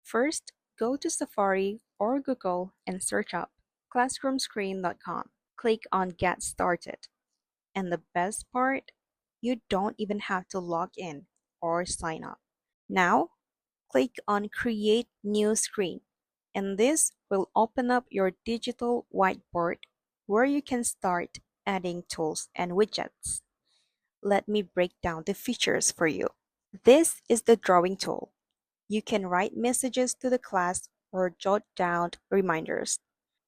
First, go to Safari or Google and search up classroomscreen.com. Click on Get Started. And the best part, you don't even have to log in or sign up. Now, click on Create New Screen, and this will open up your digital whiteboard where you can start adding tools and widgets. Let me break down the features for you. This is the drawing tool. You can write messages to the class or jot down reminders.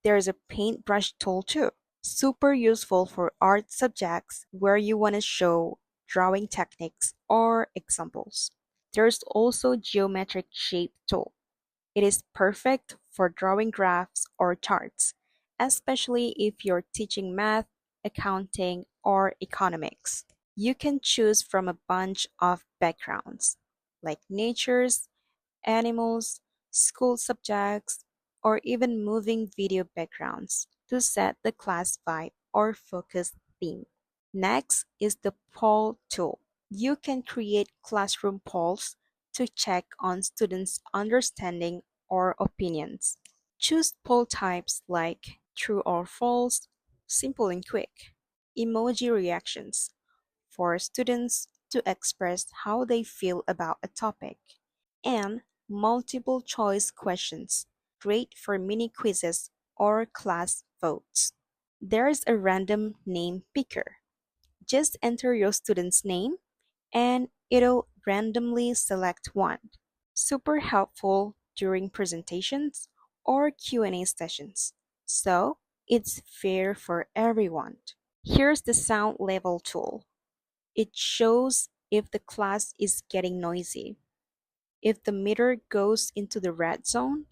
There's a paintbrush tool too. Super useful for art subjects where you want to show drawing techniques or examples. There's also geometric shape tool. It is perfect for drawing graphs or charts, especially if you're teaching math, accounting, or economics. You can choose from a bunch of backgrounds, like natures, animals, school subjects, or even moving video backgrounds to set the class vibe or focus theme. Next is the poll tool. You can create classroom polls to check on students' understanding or opinions. Choose poll types like true or false, simple and quick, emoji reactions for students to express how they feel about a topic, and multiple choice questions, great for mini quizzes or class votes. There's a random name picker. Just enter your student's name and it'll randomly select one. Super helpful during presentations or Q&A sessions. So, it's fair for everyone. Here's the sound level tool. It shows if the class is getting noisy. If the meter goes into the red zone,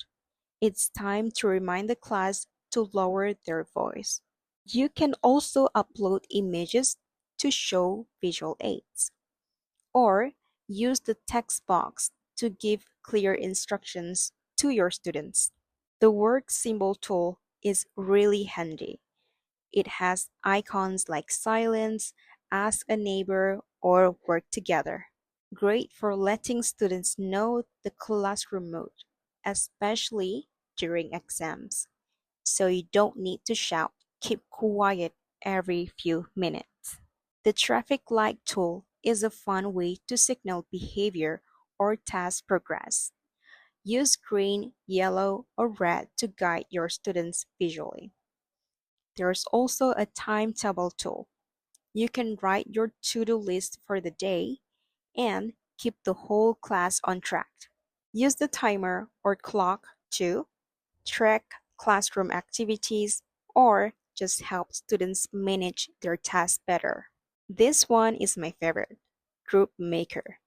it's time to remind the class to lower their voice. You can also upload images to show visual aids, or use the text box to give clear instructions to your students. The work symbol tool is really handy. It has icons like silence, ask a neighbor, or work together. Great for letting students know the classroom mood, especially during exams. So you don't need to shout, keep quiet every few minutes. The traffic light tool is a fun way to signal behavior or task progress. Use green, yellow, or red to guide your students visually. There's also a timetable tool. You can write your to-do list for the day and keep the whole class on track. Use the timer or clock to track classroom activities or just help students manage their tasks better. This one is my favorite, Group Maker.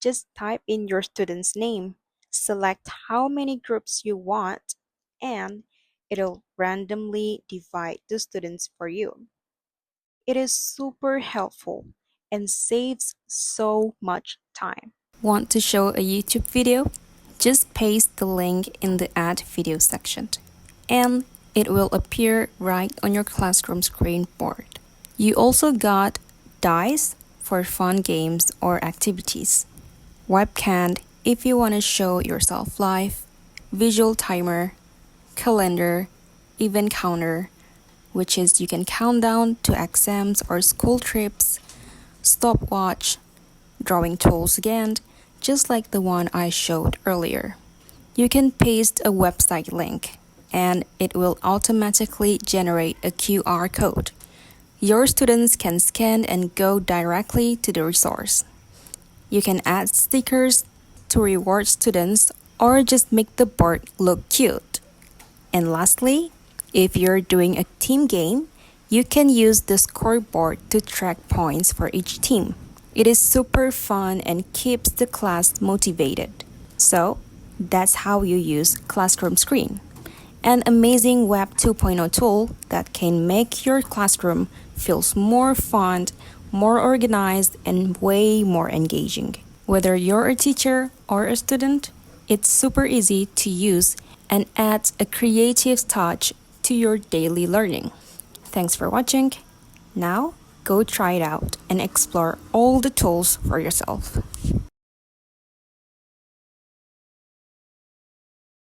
Just type in your student's name, select how many groups you want, and it'll randomly divide the students for you. It is super helpful and saves so much time. Want to show a YouTube video? Just paste the link in the Add Video section, and it will appear right on your classroom screen board. You also got dice for fun games or activities, webcam if you want to show yourself live, visual timer, calendar, event counter, which is you can count down to exams or school trips, stopwatch, drawing tools again, just like the one I showed earlier. You can paste a website link and it will automatically generate a QR code. Your students can scan and go directly to the resource. You can add stickers to reward students or just make the board look cute. And lastly, if you're doing a team game, you can use the scoreboard to track points for each team. It is super fun and keeps the class motivated. So, that's how you use Classroomscreen, an amazing Web 2.0 tool that can make your classroom feels more fun, more organized, and way more engaging. Whether you're a teacher or a student, it's super easy to use and adds a creative touch to your daily learning. Thanks for watching. Now, go try it out and explore all the tools for yourself.